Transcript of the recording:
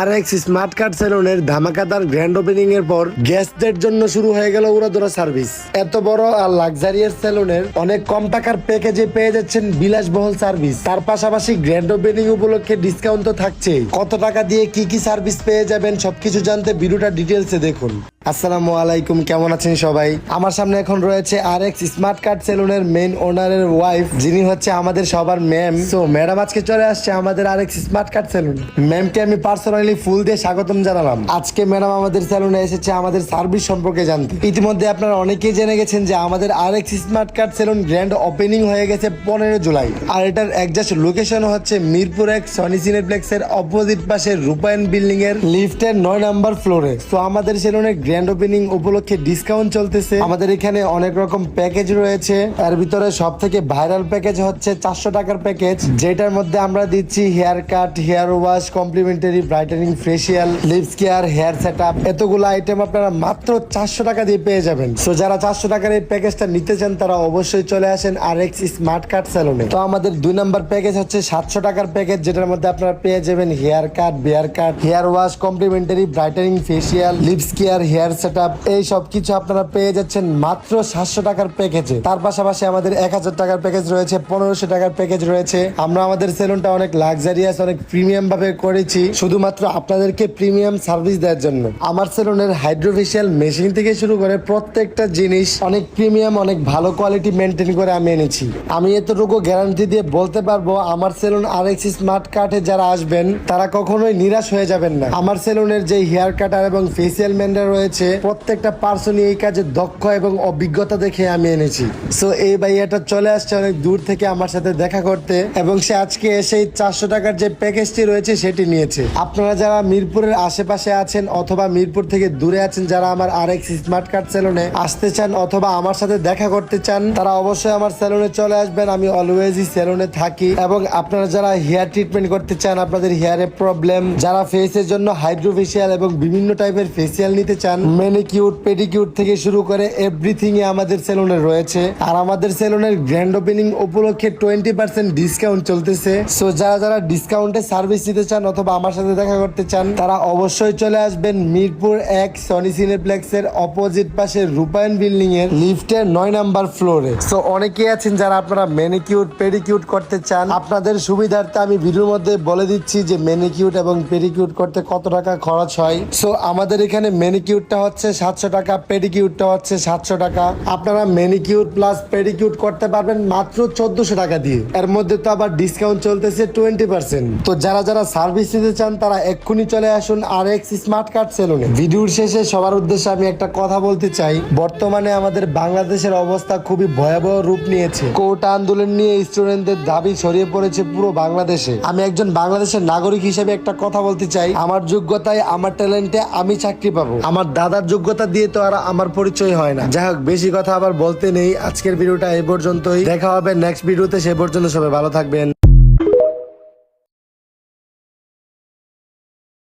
RX smart card সেলুনের ধামাকাদার grand opening এর পর গেস্টদের জন্য শুরু হয়ে গেল উড়াধুরা সার্ভিস। এত বড় আর লাক্সারিয়াস সেলুনের অনেক কম টাকার প্যাকেজে পেয়ে যাচ্ছেন বিলাসবহুল সার্ভিস। তার পাশাপাশি গ্র্যান্ড ওপেনিং উপলক্ষে ডিসকাউন্ট তো থাকছেই। কত টাকা দিয়ে কি কি সার্ভিস পেয়ে যাবেন সবকিছু জানতে ভিডিওটা ডিটেলসে দেখুন। আসসালামু আলাইকুম, কেমন আছেন সবাই? আমার সামনে এখন রয়েছে আরএক্স স্মার্ট কার্ড সেলুনের মেইন ওনারের ওয়াইফ, যিনি হচ্ছে আমাদের সবার ম্যাম। সো ম্যাডাম আজকে চলে আসছে আমাদের আরএক্স স্মার্ট কার্ড সেলুন। ম্যামকে আমি পার্সোনালি ফুল দিয়ে স্বাগতম জানালাম। আজকে ম্যাডাম আমাদের সেলুনে এসেছে আমাদের সার্ভিস সম্পর্কে জানতে। ইতিমধ্যে আপনারা অনেকেই জেনে গেছেন যে আমাদের RX smart card salon grand opening হয়ে গেছে 15 জুলাই। আর এটার একজাস্ট লোকেশন হচ্ছে মিরপুর 1 সনি সিনেপ্লেক্সের অপোজিট পাশে রূপায়ণ বিল্ডিং এর লিফটের 9 নাম্বার ফ্লোরে। সো আমাদের সেলুনে গ্র্যান্ড ওপেনিং উপলক্ষে ডিসকাউন্ট চলতেছে। আমাদের এখানে অনেক রকম প্যাকেজ রয়েছে। এর ভিতরে সব থেকে ভাইরাল প্যাকেজ হচ্ছে 400 টাকার প্যাকেজ, যেটার মধ্যে আমরা দিচ্ছি hair cut, hair wash, complimentary brightening, facial, lips care, hair setup. এতগুলো আইটেম আপনারা মাত্র 400 টাকা দিয়ে পেয়ে যাবেন। সো যারা 400 টাকার এই প্যাকেজটা নিতে চান তারা অবশ্যই চলে আসেন আরএক্স স্মার্ট কার্ড সেলুনে। তো আমাদের 2 নাম্বার প্যাকেজ হচ্ছে 700 টাকার প্যাকেজ, যেটার মধ্যে আপনারা পেয়ে যাবেন hair cut, beard cut, hair wash, complimentary brightening, facial, lips care, hair setup. এই সব কিছু আপনারা পেয়ে যাচ্ছেন মাত্র 700 টাকার প্যাকেজে। তার পাশাপাশি আমাদের 1000 টাকার প্যাকেজ রয়েছে, 1500 টাকার প্যাকেজ রয়েছে। আমরা আমাদের সেলুনটা অনেক লাক্সারিয়াস, অনেক প্রিমিয়াম ভাবে করেছি শুধুমাত্র আপনাদেরকে প্রিমিয়াম সার্ভিস দেওয়ার জন্য। আমার সেলুনের হাইড্রোফেশিয়াল মেশিন থেকে শুরু করে প্রত্যেকটা জিনিস অনেক প্রিমিয়াম, অনেক ভালো কোয়ালিটি মেনটেন করে আমি এনেছি। আমি এতটুকু গ্যারান্টি দিয়ে বলতে পারবো আমার সেলুন আরএক্স স্মার্ট কার্ডে যারা আসবেন তারা কখনোই নিরাশ হয়ে যাবেন না। আমার সেলুনের যে হেয়ার কাটার এবং ফেসিয়াল ম্যানরা রয়েছে প্রত্যেকটা পার্সনই এই কাজে দক্ষ এবং অভিজ্ঞতা দেখে আমি এনেছি। সো এই ভাইয়াটা চলে আসছে অনেক দূর থেকে আমার সাথে দেখা করতে, এবং সে আজকে এসে 400 টাকার যে প্যাকেজটি রয়েছে সেটি নিয়েছে। আপনারা যারা মিরপুরের আশেপাশে আছেন অথবা মিরপুর থেকে দূরে আছেন, যারা আমার আরএক্স স্মার্ট কার্ড সেলুনে আসতে চান অথবা আমার সাথে দেখা করতে চান, তারা অবশ্যই আমার সেলুনে চলে আসবেন। আমি অলওয়েজই সেলুনে থাকি। এবং আপনারা যারা হেয়ার ট্রিটমেন্ট করতে চান, আপনাদের হেয়ারে প্রবলেম, যারা ফেসের জন্য হাইড্রোফেশিয়াল এবং বিভিন্ন টাইপের ফেসিয়াল নিতে চান, ম্যানিকিউর, পেডিকিউর থেকে শুরু করে এভরিথিং এ আমাদের সেলুনে রয়েছে। আর আমাদের সেলুনের গ্র্যান্ড ওপেনিং উপলক্ষে 20% ডিসকাউন্ট চলতেছে। সো যারা যারা ডিসকাউন্টে সার্ভিস নিতে চান অথবা আমার সাথে দেখা করতে চান তারা অবশ্যই চলে আসবেন মিরপুর 1 সনি সিনেপ্লেক্স এর অপোজিট পাশে রূপায়ণ বিল্ডিং এর লিফটের 9 নাম্বার ফ্লোরে। সো অনেকেই আছেন যারা আপনারা ম্যানিকিউর, পেডিকিউর করতে চান। আপনাদের সুবিধার্থে আমি ভিডিওর মধ্যে বলে দিচ্ছি যে ম্যানিকিউর এবং পেডিকিউর করতে কত টাকা খরচ হয়। সো আমাদের এখানে ম্যানিকিউরটা হচ্ছে 700 টাকা, পেডিকিউরটা হচ্ছে 700 টাকা। আপনারা ম্যানিকিউর প্লাস পেডিকিউর করতে পারবেন মাত্র 1400 টাকা দিয়ে। এর মধ্যে তো আবার ডিসকাউন্ট চলতেছে 20%। তো যারা যারা সার্ভিস নিতে চান তারা এক্ষুনি চলে আসুন আরএক্স স্মার্ট কার্ড সেলুনে। ভিডিওর শেষে সবার উদ্দেশ্যে আমি একটা কথা বলতে চাই। বর্তমানে আমাদের বাংলাদেশের অবস্থা খুবই ভয়াবহ রূপ নিয়েছে। কোটা আন্দোলন নিয়ে স্টুডেন্টদের দাবি ছড়িয়ে পড়েছে পুরো বাংলাদেশে। আমি একজন বাংলাদেশের নাগরিক হিসেবে একটা কথা বলতে চাই, আমার যোগ্যতায়, আমার ট্যালেন্টে আমি চাকরি পাবো। আমার দাদার যোগ্যতা দিয়ে তো আর আমার পরিচয় হয় না। যাই হোক, বেশি কথা আবার বলতে নেই। আজকের ভিডিওটা এই পর্যন্তই। দেখা হবে নেক্সট ভিডিওতে। সে পর্যন্ত সবাই ভালো থাকবেন।